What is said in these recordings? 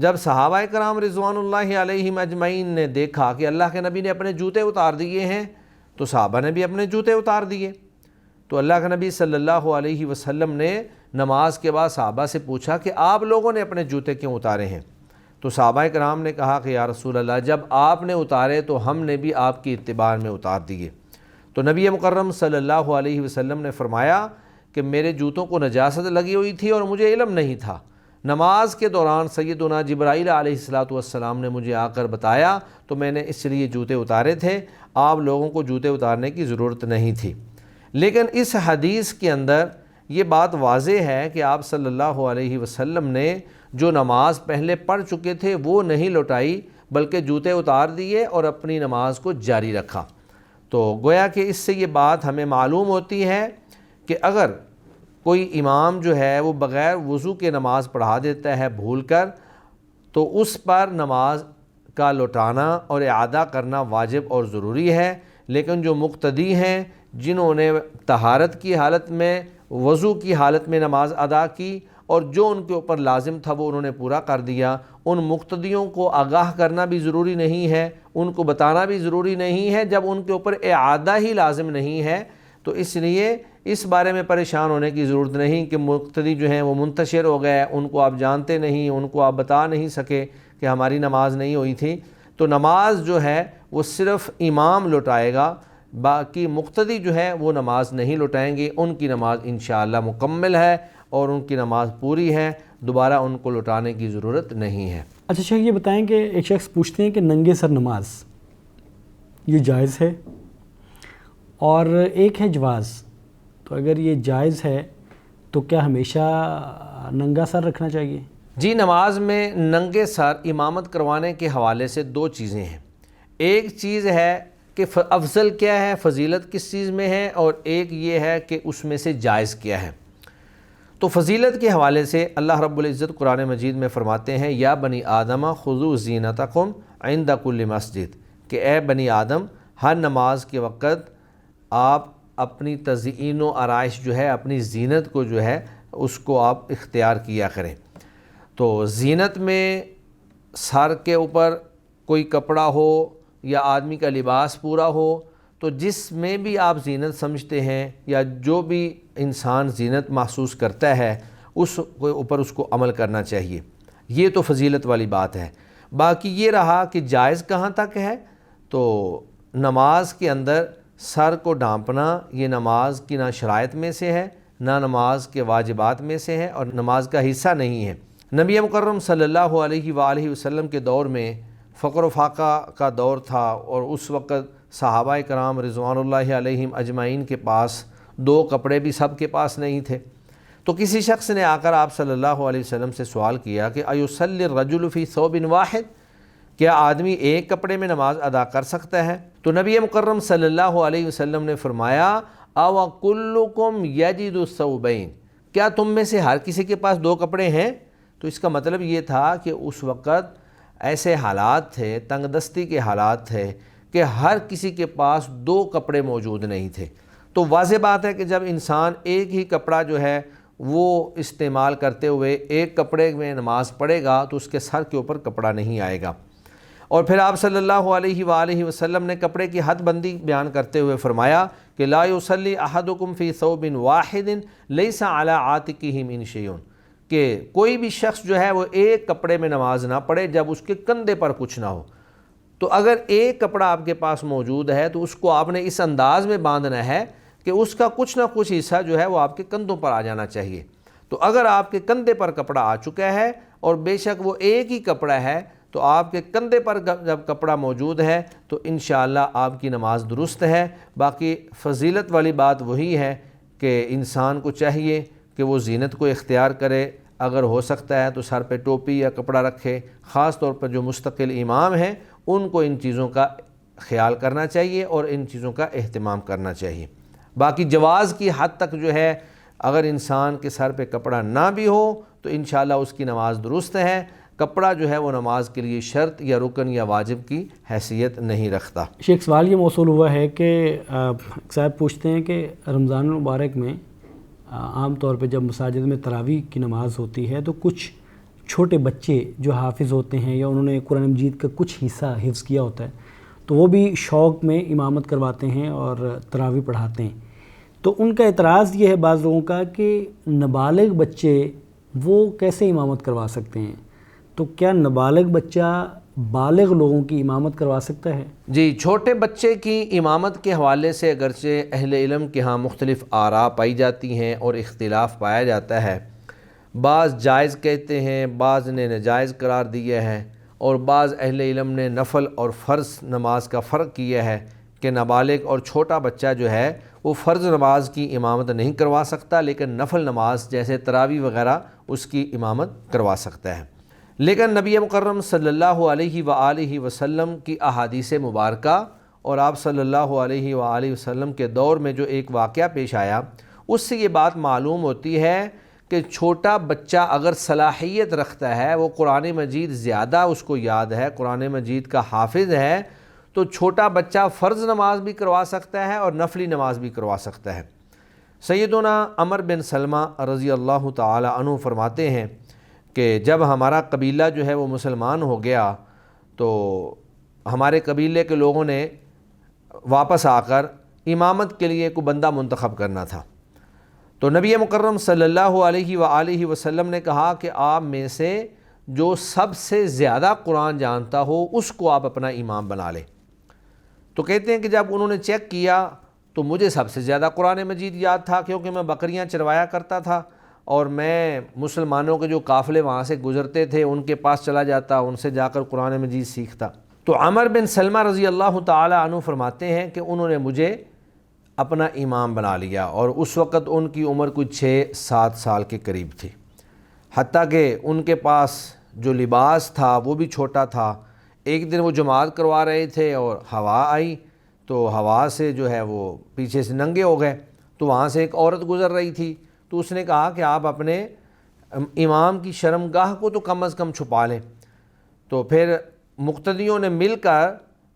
جب صحابہ کرام رضوان اللہ علیہم اجمعین نے دیکھا کہ اللہ کے نبی نے اپنے جوتے اتار دیے ہیں تو صحابہ نے بھی اپنے جوتے اتار دیے. تو اللہ کے نبی صلی اللہ علیہ وسلم نے نماز کے بعد صحابہ سے پوچھا کہ آپ لوگوں نے اپنے جوتے کیوں اتارے ہیں؟ تو صحابہ کرام نے کہا کہ یا رسول اللہ جب آپ نے اتارے تو ہم نے بھی آپ کی اتباع میں اتار دیے. تو نبی مکرم صلی اللہ علیہ وسلم نے فرمایا کہ میرے جوتوں کو نجاست لگی ہوئی تھی اور مجھے علم نہیں تھا. نماز کے دوران سیدنا جبرائیل علیہ السلام نے مجھے آ کر بتایا تو میں نے اس لیے جوتے اتارے تھے، آپ لوگوں کو جوتے اتارنے کی ضرورت نہیں تھی. لیکن اس حدیث کے اندر یہ بات واضح ہے کہ آپ صلی اللہ علیہ وسلم نے جو نماز پہلے پڑھ چکے تھے وہ نہیں لوٹائی بلکہ جوتے اتار دیے اور اپنی نماز کو جاری رکھا. تو گویا کہ اس سے یہ بات ہمیں معلوم ہوتی ہے کہ اگر کوئی امام جو ہے وہ بغیر وضو کے نماز پڑھا دیتا ہے بھول کر تو اس پر نماز کا لوٹانا اور اعادہ کرنا واجب اور ضروری ہے. لیکن جو مقتدی ہیں جنہوں نے طہارت کی حالت میں وضو کی حالت میں نماز ادا کی اور جو ان کے اوپر لازم تھا وہ انہوں نے پورا کر دیا، ان مقتدیوں کو آگاہ کرنا بھی ضروری نہیں ہے، ان کو بتانا بھی ضروری نہیں ہے جب ان کے اوپر اعادہ ہی لازم نہیں ہے. تو اس لیے اس بارے میں پریشان ہونے کی ضرورت نہیں کہ مقتدی جو ہیں وہ منتشر ہو گئے، ان کو آپ جانتے نہیں، ان کو آپ بتا نہیں سکے کہ ہماری نماز نہیں ہوئی تھی. تو نماز جو ہے وہ صرف امام لوٹائے گا، باقی مقتدی جو ہے وہ نماز نہیں لوٹائیں گے. ان کی نماز انشاءاللہ مکمل ہے اور ان کی نماز پوری ہے، دوبارہ ان کو لوٹانے کی ضرورت نہیں ہے. اچھا شیخ یہ بتائیں کہ ایک شخص پوچھتے ہیں کہ ننگے سر نماز یہ جائز ہے اور ایک ہے جواز، تو اگر یہ جائز ہے تو کیا ہمیشہ ننگا سر رکھنا چاہیے؟ جی نماز میں ننگے سر امامت کروانے کے حوالے سے دو چیزیں ہیں. ایک چیز ہے کہ افضل کیا ہے، فضیلت کس چیز میں ہے، اور ایک یہ ہے کہ اس میں سے جائز کیا ہے. تو فضیلت کے حوالے سے اللہ رب العزت قرآن مجید میں فرماتے ہیں یا بنی آدم خذوا زینتکم عند کل مسجد، کہ اے بنی آدم ہر نماز کے وقت آپ اپنی تزئین و آرائش جو ہے، اپنی زینت کو جو ہے اس کو آپ اختیار کیا کریں. تو زینت میں سر کے اوپر کوئی کپڑا ہو یا آدمی کا لباس پورا ہو، تو جس میں بھی آپ زینت سمجھتے ہیں یا جو بھی انسان زینت محسوس کرتا ہے اس کے اوپر اس کو عمل کرنا چاہیے. یہ تو فضیلت والی بات ہے. باقی یہ رہا کہ جائز کہاں تک ہے، تو نماز کے اندر سر کو ڈھانپنا یہ نماز کی نہ شرائط میں سے ہے نہ نماز کے واجبات میں سے ہے اور نماز کا حصہ نہیں ہے. نبی مکرم صلی اللہ علیہ وآلہ وسلم کے دور میں فقر و فاقہ کا دور تھا اور اس وقت صحابہ کرام رضوان اللہ علیہم اجمعین کے پاس دو کپڑے بھی سب کے پاس نہیں تھے. تو کسی شخص نے آ کر آپ صلی اللہ علیہ وسلم سے سوال کیا کہ ایصلی الرجل فی ثوب واحد، کیا آدمی ایک کپڑے میں نماز ادا کر سکتا ہے؟ تو نبی مکرم صلی اللہ علیہ وسلم نے فرمایا او کلکم یجد الثوبین، کیا تم میں سے ہر کسی کے پاس دو کپڑے ہیں؟ تو اس کا مطلب یہ تھا کہ اس وقت ایسے حالات تھے، تنگ دستی کے حالات تھے کہ ہر کسی کے پاس دو کپڑے موجود نہیں تھے. تو واضح بات ہے کہ جب انسان ایک ہی کپڑا جو ہے وہ استعمال کرتے ہوئے ایک کپڑے میں نماز پڑھے گا تو اس کے سر کے اوپر کپڑا نہیں آئے گا. اور پھر آپ صلی اللہ علیہ وآلہ وسلم نے کپڑے کی حد بندی بیان کرتے ہوئے فرمایا کہ لا یصلی احدکم فی ثوب واحد لیس علی عاتقہ من شیء، کہ کوئی بھی شخص جو ہے وہ ایک کپڑے میں نماز نہ پڑھے جب اس کے کندھے پر کچھ نہ ہو. تو اگر ایک کپڑا آپ کے پاس موجود ہے تو اس کو آپ نے اس انداز میں باندھنا ہے کہ اس کا کچھ نہ کچھ حصہ جو ہے وہ آپ کے کندھوں پر آ جانا چاہیے. تو اگر آپ کے کندھے پر کپڑا آ چکا ہے اور بے شک وہ ایک ہی کپڑا ہے تو آپ کے کندھے پر جب کپڑا موجود ہے تو انشاءاللہ آپ کی نماز درست ہے. باقی فضیلت والی بات وہی ہے کہ انسان کو چاہیے کہ وہ زینت کو اختیار کرے، اگر ہو سکتا ہے تو سر پہ ٹوپی یا کپڑا رکھے. خاص طور پر جو مستقل امام ہیں ان کو ان چیزوں کا خیال کرنا چاہیے اور ان چیزوں کا اہتمام کرنا چاہیے. باقی جواز کی حد تک جو ہے اگر انسان کے سر پہ کپڑا نہ بھی ہو تو انشاءاللہ اس کی نماز درست ہے. کپڑا جو ہے وہ نماز کے لیے شرط یا رکن یا واجب کی حیثیت نہیں رکھتا. شیخ سوال یہ موصول ہوا ہے کہ صاحب پوچھتے ہیں کہ رمضان المبارک میں عام طور پہ جب مساجد میں تراویح کی نماز ہوتی ہے تو کچھ چھوٹے بچے جو حافظ ہوتے ہیں یا انہوں نے قرآن مجید کا کچھ حصہ حفظ کیا ہوتا ہے تو وہ بھی شوق میں امامت کرواتے ہیں اور تراویح پڑھاتے ہیں. تو ان کا اعتراض یہ ہے بعض لوگوں کا کہ نابالغ بچے وہ کیسے امامت کروا سکتے ہیں؟ تو کیا نابالغ بچہ بالغ لوگوں کی امامت کروا سکتا ہے؟ جی، چھوٹے بچے کی امامت کے حوالے سے اگرچہ اہل علم کے ہاں مختلف آراء پائی جاتی ہیں اور اختلاف پایا جاتا ہے. بعض جائز کہتے ہیں، بعض نے ناجائز قرار دیا ہے، اور بعض اہل علم نے نفل اور فرض نماز کا فرق کیا ہے کہ نابالغ اور چھوٹا بچہ جو ہے وہ فرض نماز کی امامت نہیں کروا سکتا، لیکن نفل نماز جیسے تراویح وغیرہ اس کی امامت کروا سکتا ہے. لیکن نبی مکرم صلی اللہ علیہ وآلہ وسلم کی احادیث مبارکہ اور آپ صلی اللہ علیہ وآلہ وسلم کے دور میں جو ایک واقعہ پیش آیا، اس سے یہ بات معلوم ہوتی ہے کہ چھوٹا بچہ اگر صلاحیت رکھتا ہے، وہ قرآن مجید زیادہ اس کو یاد ہے، قرآن مجید کا حافظ ہے، تو چھوٹا بچہ فرض نماز بھی کروا سکتا ہے اور نفلی نماز بھی کروا سکتا ہے. سیدنا عمر بن سلمہ رضی اللہ تعالی عنہ فرماتے ہیں کہ جب ہمارا قبیلہ جو ہے وہ مسلمان ہو گیا تو ہمارے قبیلے کے لوگوں نے واپس آ کر امامت کے لیے کوئی بندہ منتخب کرنا تھا. تو نبی مکرم صلی اللہ علیہ وآلہ وسلم نے کہا کہ آپ میں سے جو سب سے زیادہ قرآن جانتا ہو اس کو آپ اپنا امام بنا لیں. تو کہتے ہیں کہ جب انہوں نے چیک کیا تو مجھے سب سے زیادہ قرآن مجید یاد تھا، کیونکہ میں بکریاں چروایا کرتا تھا اور میں مسلمانوں کے جو قافلے وہاں سے گزرتے تھے ان کے پاس چلا جاتا، ان سے جا کر قرآن مجید سیکھتا. تو عمر بن سلمہ رضی اللہ تعالی عنہ فرماتے ہیں کہ انہوں نے مجھے اپنا امام بنا لیا، اور اس وقت ان کی عمر کوئی 6-7 سال کے قریب تھی. حتیٰ کہ ان کے پاس جو لباس تھا وہ بھی چھوٹا تھا. ایک دن وہ جماعت کروا رہے تھے اور ہوا آئی تو ہوا سے جو ہے وہ پیچھے سے ننگے ہو گئے. تو وہاں سے ایک عورت گزر رہی تھی تو اس نے کہا کہ آپ اپنے امام کی شرمگاہ کو تو کم از کم چھپا لیں. تو پھر مقتدیوں نے مل کر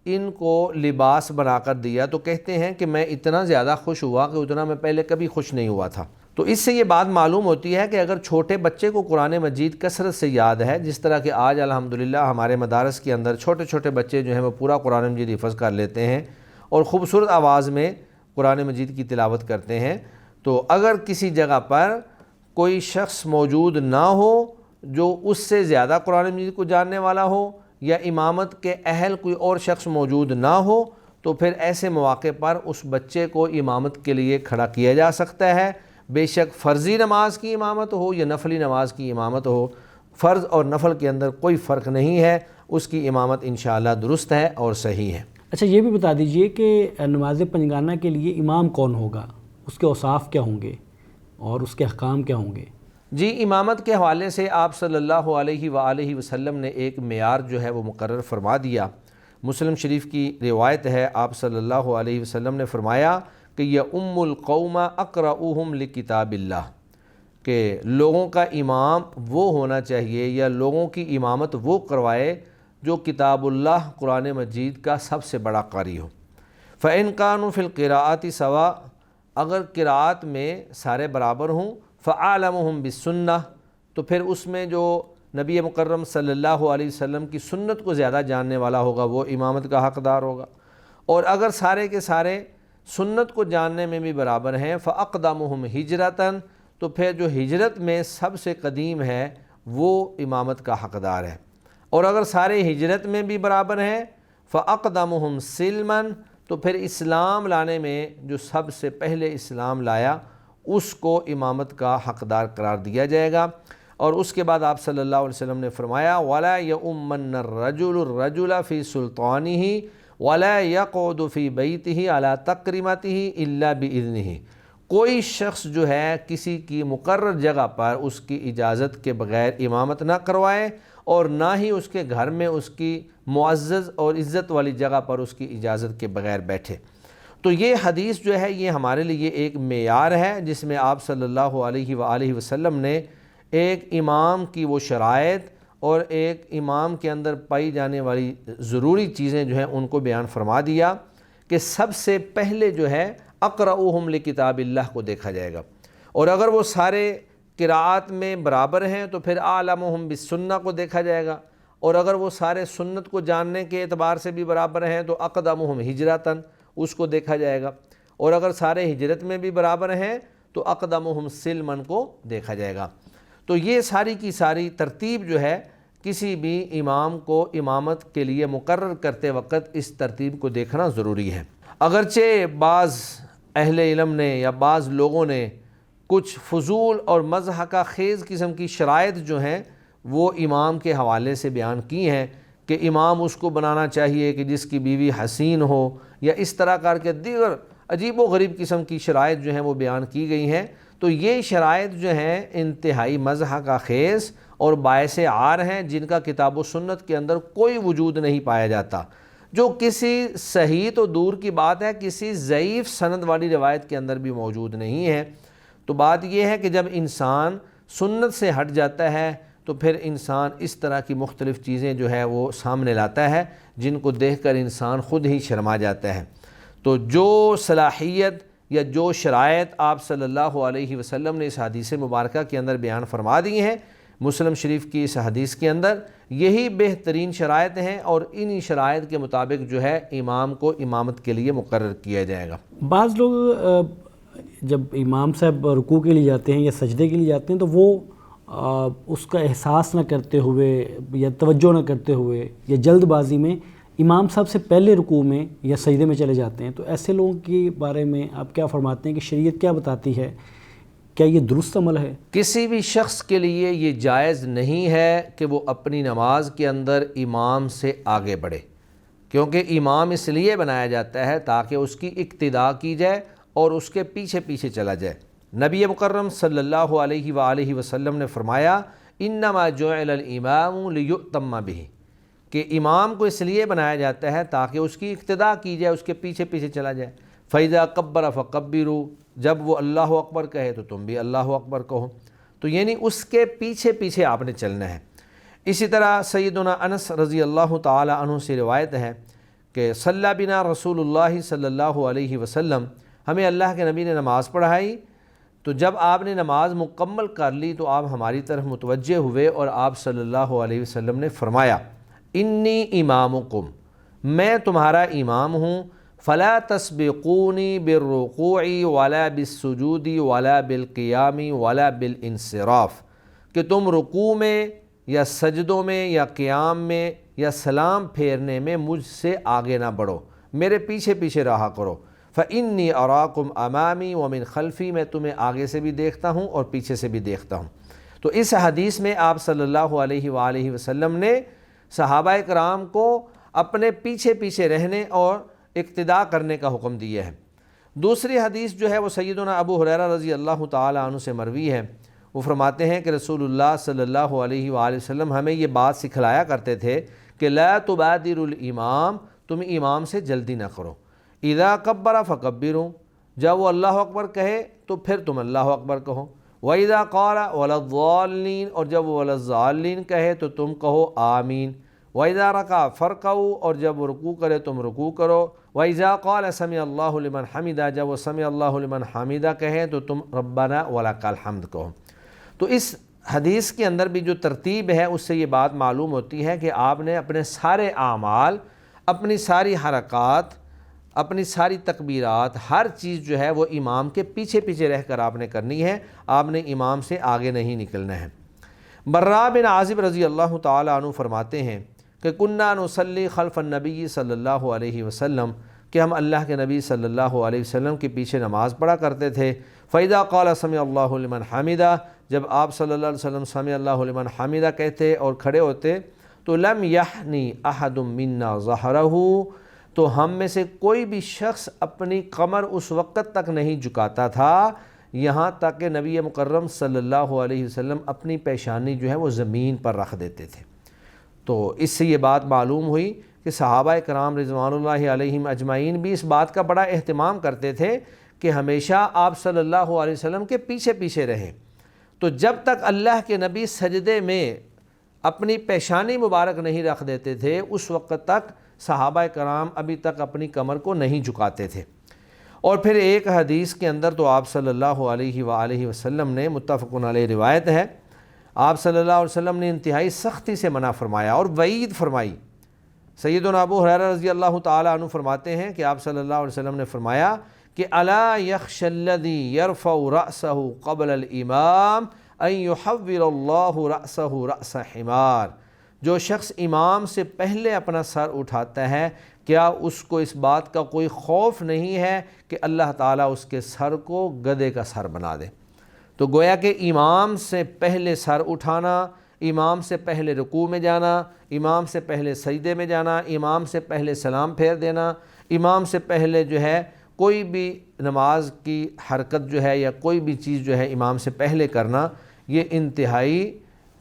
ان کو لباس بنا کر دیا. تو کہتے ہیں کہ میں اتنا زیادہ خوش ہوا کہ اتنا میں پہلے کبھی خوش نہیں ہوا تھا. تو اس سے یہ بات معلوم ہوتی ہے کہ اگر چھوٹے بچے کو قرآن مجید کثرت سے یاد ہے، جس طرح کہ آج الحمدللہ ہمارے مدارس کے اندر چھوٹے چھوٹے بچے جو ہیں وہ پورا قرآن مجید حفظ کر لیتے ہیں اور خوبصورت آواز میں قرآن مجید کی تلاوت کرتے ہیں، تو اگر کسی جگہ پر کوئی شخص موجود نہ ہو جو اس سے زیادہ قرآن مجید کو جاننے والا ہو، یا امامت کے اہل کوئی اور شخص موجود نہ ہو، تو پھر ایسے مواقع پر اس بچے کو امامت کے لیے کھڑا کیا جا سکتا ہے. بے شک فرضی نماز کی امامت ہو یا نفلی نماز کی امامت ہو، فرض اور نفل کے اندر کوئی فرق نہیں ہے، اس کی امامت انشاءاللہ درست ہے اور صحیح ہے. اچھا، یہ بھی بتا دیجئے کہ نماز پنجگانہ کے لیے امام کون ہوگا، اس کے اوصاف کیا ہوں گے اور اس کے احکام کیا ہوں گے؟ جی، امامت کے حوالے سے آپ صلی اللہ علیہ وآلہ وسلم نے ایک معیار جو ہے وہ مقرر فرما دیا. مسلم شریف کی روایت ہے، آپ صلی اللہ علیہ وسلم نے فرمایا کہ یہ القوم اقرؤہم لکتاب اللہ، کہ لوگوں کا امام وہ ہونا چاہیے یا لوگوں کی امامت وہ کروائے جو کتاب اللہ قرآن مجید کا سب سے بڑا قاری ہو. فإن كانوا فی القراءۃ سواء، اگر قراءت میں سارے برابر ہوں، فعالمہم بالسنہ، تو پھر اس میں جو نبی مکرم صلی اللہ علیہ وسلم کی سنت کو زیادہ جاننے والا ہوگا وہ امامت کا حقدار ہوگا. اور اگر سارے کے سارے سنت کو جاننے میں بھی برابر ہیں، فاقدمہم ہجرتاً، تو پھر جو ہجرت میں سب سے قدیم ہے وہ امامت کا حقدار ہے. اور اگر سارے ہجرت میں بھی برابر ہیں، فاقدمہم سلماً، تو پھر اسلام لانے میں جو سب سے پہلے اسلام لایا اس کو امامت کا حقدار قرار دیا جائے گا. اور اس کے بعد آپ صلی اللہ علیہ وسلم نے فرمایا وَلَا يَؤُمَّنَّ الرَّجُلُ الرَّجُلَ فِي سُلْطَانِهِ وَلَا يَقْعُدُ فِي بَيْتِهِ عَلَى تَقْرِمَتِهِ إِلَّا بِإِذْنِهِ، کوئی شخص جو ہے کسی کی مقرر جگہ پر اس کی اجازت کے بغیر امامت نہ کروائے، اور نہ ہی اس کے گھر میں اس کی معزز اور عزت والی جگہ پر اس کی اجازت کے بغیر بیٹھے. تو یہ حدیث جو ہے یہ ہمارے لیے ایک معیار ہے جس میں آپ صلی اللہ علیہ وآلہ وسلم نے ایک امام کی وہ شرائط اور ایک امام کے اندر پائی جانے والی ضروری چیزیں جو ہیں ان کو بیان فرما دیا کہ سب سے پہلے جو ہے اقرؤہم لکتاب اللہ کو دیکھا جائے گا. اور اگر وہ سارے قراءت میں برابر ہیں تو پھر اعلمہم بالسنہ کو دیکھا جائے گا، اور اگر وہ سارے سنت کو جاننے کے اعتبار سے بھی برابر ہیں تو اقدمہم ہجرتاً اس کو دیکھا جائے گا، اور اگر سارے ہجرت میں بھی برابر ہیں تو اقدمہم سلماً کو دیکھا جائے گا۔ تو یہ ساری کی ساری ترتیب جو ہے کسی بھی امام کو امامت کے لیے مقرر کرتے وقت اس ترتیب کو دیکھنا ضروری ہے۔ اگرچہ بعض اہل علم نے یا بعض لوگوں نے کچھ فضول اور مضحکہ خیز قسم کی شرائط جو ہیں وہ امام کے حوالے سے بیان کی ہیں کہ امام اس کو بنانا چاہیے کہ جس کی بیوی حسین ہو، یا اس طرح کر کے دیگر عجیب و غریب قسم کی شرائط جو ہیں وہ بیان کی گئی ہیں۔ تو یہ شرائط جو ہیں انتہائی مضحکہ خیز اور باعث عار ہیں، جن کا کتاب و سنت کے اندر کوئی وجود نہیں پایا جاتا، جو کسی صحیح تو دور کی بات ہے کسی ضعیف سند والی روایت کے اندر بھی موجود نہیں ہے۔ تو بات یہ ہے کہ جب انسان سنت سے ہٹ جاتا ہے تو پھر انسان اس طرح کی مختلف چیزیں جو ہے وہ سامنے لاتا ہے جن کو دیکھ کر انسان خود ہی شرما جاتا ہے۔ تو جو صلاحیت یا جو شرائط آپ صلی اللہ علیہ وسلم نے اس حدیث مبارکہ کے اندر بیان فرما دی ہیں مسلم شریف کی اس حدیث کے اندر، یہی بہترین شرائط ہیں، اور انہی شرائط کے مطابق جو ہے امام کو امامت کے لیے مقرر کیا جائے گا۔ بعض لوگ جب امام صاحب رکوع کے لیے جاتے ہیں یا سجدے کے لیے جاتے ہیں تو وہ اس کا احساس نہ کرتے ہوئے یا توجہ نہ کرتے ہوئے یا جلد بازی میں امام صاحب سے پہلے رکوع میں یا سجدے میں چلے جاتے ہیں، تو ایسے لوگوں کے بارے میں آپ کیا فرماتے ہیں کہ شریعت کیا بتاتی ہے؟ کیا یہ درست عمل ہے؟ کسی بھی شخص کے لیے یہ جائز نہیں ہے کہ وہ اپنی نماز کے اندر امام سے آگے بڑھے، کیونکہ امام اس لیے بنایا جاتا ہے تاکہ اس کی اقتداء کی جائے اور اس کے پیچھے پیچھے چلا جائے۔ نبی مکرم صلی اللہ علیہ وآلہ وسلم نے فرمایا انما جعل الامام لیؤتم بہ، کہ امام کو اس لیے بنایا جاتا ہے تاکہ اس کی اقتداء کی جائے، اس کے پیچھے پیچھے چلا جائے۔ فَإِذَا كَبَّرَ فَكَبِّرُوا، جب وہ اللہ اکبر کہے تو تم بھی اللہ اکبر کہو، تو یعنی اس کے پیچھے پیچھے آپ نے چلنا ہے۔ اسی طرح سیدنا انس رضی اللہ تعالی عنہ سے روایت ہے کہ صلی بنا رسول اللہ صلی اللہ علیہ وسلم، ہمیں اللہ کے نبی نے نماز پڑھائی، تو جب آپ نے نماز مکمل کر لی تو آپ ہماری طرف متوجہ ہوئے اور آپ صلی اللہ علیہ وسلم نے فرمایا انی امامکم، میں تمہارا امام ہوں، فلا تسبقونی بالرکوع ولا بالسجود ولا بالقیام ولا بالانصراف، کہ تم رکوع میں یا سجدوں میں یا قیام میں یا سلام پھیرنے میں مجھ سے آگے نہ بڑھو، میرے پیچھے پیچھے رہا کرو۔ فإنی اراکم امامی ومن خلفی، میں تمہیں آگے سے بھی دیکھتا ہوں اور پیچھے سے بھی دیکھتا ہوں۔ تو اس حدیث میں آپ صلی اللہ علیہ وآلہ وسلم نے صحابہ کرام کو اپنے پیچھے پیچھے رہنے اور اقتداء کرنے کا حکم دیا ہے۔ دوسری حدیث جو ہے وہ سیدنا ابو ہریرہ رضی اللہ تعالی عنہ سے مروی ہے، وہ فرماتے ہیں کہ رسول اللہ صلی اللہ علیہ وآلہ وسلم ہمیں یہ بات سکھلایا کرتے تھے کہ لا تبادر الامام، تم امام سے جلدی نہ کرو، اذا کبر فکبروا، جب وہ اللہ اکبر کہے تو پھر تم اللہ اکبر کہو، وَإِذَا قَالَ وَلَا الضَّالِّينَ، اور جب وہ وَلَا الضَّالِّينَ کہے تو تم کہو آمین، وَإِذَا رَكَعَ فَارْكَعُوا، اور جب وہ رکوع کرے تم رکوع کرو، وَإِذَا قَالَ سَمِعَ اللَّهُ لِمَنْ حَمِدَهُ، جب وہ سمع اللہ لمن حمیدہ کہیں تو تم ربنا وَلَكَ الْحَمْدُ کہو۔ تو اس حدیث کے اندر بھی جو ترتیب ہے اس سے یہ بات معلوم ہوتی ہے کہ آپ نے اپنے سارے اعمال، اپنی ساری حرکات، اپنی ساری تکبیرات، ہر چیز جو ہے وہ امام کے پیچھے پیچھے رہ کر آپ نے کرنی ہے، آپ نے امام سے آگے نہیں نکلنا ہے۔ براء بن عازب رضی اللہ تعالی عنہ فرماتے ہیں کہ کنا نصلی خلف النبی صلی اللہ علیہ وسلم، کہ ہم اللہ کے نبی صلی اللہ علیہ وسلم کے پیچھے نماز پڑھا کرتے تھے۔ فَإِذَا قَالَ سَمِعَ اللَّهُ لِمَنْ حَمِدَهُ، جب آپ صلی اللہ علیہ وسلم سمع اللہ لمن حمیدہ کہتے اور کھڑے ہوتے تو لم یحنی احد منا ظہرہ، تو ہم میں سے کوئی بھی شخص اپنی کمر اس وقت تک نہیں جھکاتا تھا یہاں تک کہ نبی مکرم صلی اللہ علیہ وسلم اپنی پیشانی جو ہے وہ زمین پر رکھ دیتے تھے۔ تو اس سے یہ بات معلوم ہوئی کہ صحابہ کرام رضوان اللہ علیہم اجمعین بھی اس بات کا بڑا اہتمام کرتے تھے کہ ہمیشہ آپ صلی اللہ علیہ وسلم کے پیچھے پیچھے رہیں۔ تو جب تک اللہ کے نبی سجدے میں اپنی پیشانی مبارک نہیں رکھ دیتے تھے اس وقت تک صحابہ کرام ابھی تک اپنی کمر کو نہیں جھکاتے تھے۔ اور پھر ایک حدیث کے اندر تو آپ صلی اللہ علیہ وآلہ وسلم نے، متفق علیہ روایت ہے، آپ صلی اللہ علیہ وسلم نے انتہائی سختی سے منع فرمایا اور وعید فرمائی۔ سیدنا ابو ہریرہ رضی اللہ تعالیٰ عنہ فرماتے ہیں کہ آپ صلی اللہ علیہ وسلم نے فرمایا کہ الا یخش الذی یرفع رأسہ قبل الامام ان یحول اللہ رأسہ رأس حمار، جو شخص امام سے پہلے اپنا سر اٹھاتا ہے، کیا اس کو اس بات کا کوئی خوف نہیں ہے کہ اللہ تعالیٰ اس کے سر کو گدھے کا سر بنا دے؟ تو گویا کہ امام سے پہلے سر اٹھانا، امام سے پہلے رکوع میں جانا، امام سے پہلے سجدے میں جانا، امام سے پہلے سلام پھیر دینا، امام سے پہلے جو ہے کوئی بھی نماز کی حرکت جو ہے یا کوئی بھی چیز جو ہے امام سے پہلے کرنا، یہ انتہائی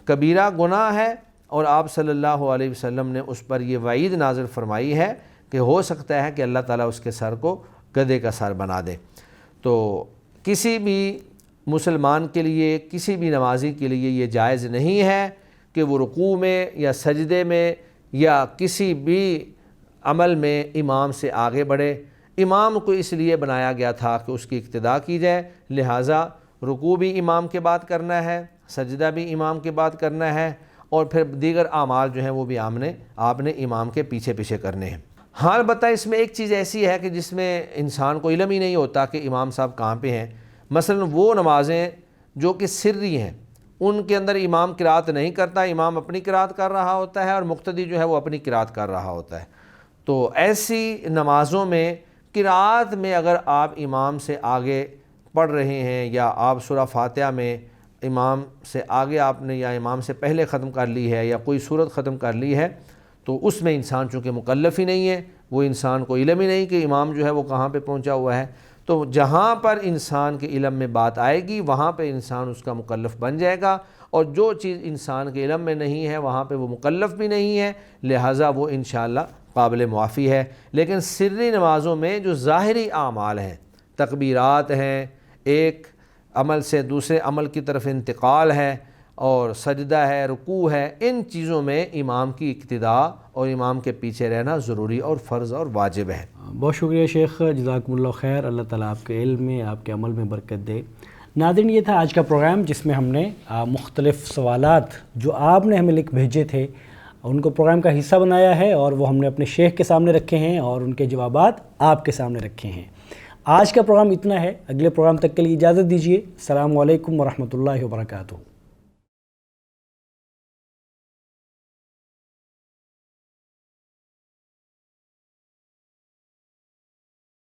کبیرہ گناہ ہے، اور آپ صلی اللہ علیہ وسلم نے اس پر یہ وعید نازل فرمائی ہے کہ ہو سکتا ہے کہ اللہ تعالیٰ اس کے سر کو گدھے کا سر بنا دے۔ تو کسی بھی مسلمان کے لیے، کسی بھی نمازی کے لیے یہ جائز نہیں ہے کہ وہ رکوع میں یا سجدے میں یا کسی بھی عمل میں امام سے آگے بڑھے۔ امام کو اس لیے بنایا گیا تھا کہ اس کی اقتداء کی جائے، لہٰذا رکوع بھی امام کے بعد کرنا ہے، سجدہ بھی امام کے بعد کرنا ہے، اور پھر دیگر اعمال جو ہیں وہ بھی آپ نے امام کے پیچھے پیچھے کرنے ہیں۔ ہاں البتہ اس میں ایک چیز ایسی ہے کہ جس میں انسان کو علم ہی نہیں ہوتا کہ امام صاحب کہاں پہ ہیں۔ مثلا وہ نمازیں جو کہ سری ہیں، ان کے اندر امام قرات نہیں کرتا، امام اپنی قرات کر رہا ہوتا ہے اور مقتدی جو ہے وہ اپنی قرات کر رہا ہوتا ہے۔ تو ایسی نمازوں میں قرات میں اگر آپ امام سے آگے پڑھ رہے ہیں یا آپ سورہ فاتحہ میں امام سے آگے آپ نے یا امام سے پہلے ختم کر لی ہے یا کوئی سورت ختم کر لی ہے، تو اس میں انسان چونکہ مکلف ہی نہیں ہے، وہ انسان کو علم ہی نہیں کہ امام جو ہے وہ کہاں پہ پہنچا ہوا ہے، تو جہاں پر انسان کے علم میں بات آئے گی وہاں پہ انسان اس کا مکلف بن جائے گا، اور جو چیز انسان کے علم میں نہیں ہے وہاں پہ وہ مکلف بھی نہیں ہے، لہٰذا وہ انشاءاللہ قابل معافی ہے۔ لیکن سری نمازوں میں جو ظاہری اعمال ہیں، تکبیرات ہیں، ایک عمل سے دوسرے عمل کی طرف انتقال ہے، اور سجدہ ہے، رکوع ہے، ان چیزوں میں امام کی اقتداء اور امام کے پیچھے رہنا ضروری اور فرض اور واجب ہے۔ بہت شکریہ شیخ، جزاکم اللہ خیر، اللہ تعالیٰ آپ کے علم میں، آپ کے عمل میں برکت دے۔ ناظرین، یہ تھا آج کا پروگرام جس میں ہم نے مختلف سوالات جو آپ نے ہمیں لکھ بھیجے تھے ان کو پروگرام کا حصہ بنایا ہے، اور وہ ہم نے اپنے شیخ کے سامنے رکھے ہیں اور ان کے جوابات آپ کے سامنے رکھے ہیں۔ آج کا پروگرام اتنا ہے، اگلے پروگرام تک کے لیے اجازت دیجیے۔ السلام علیکم ورحمۃ اللہ وبرکاتہ۔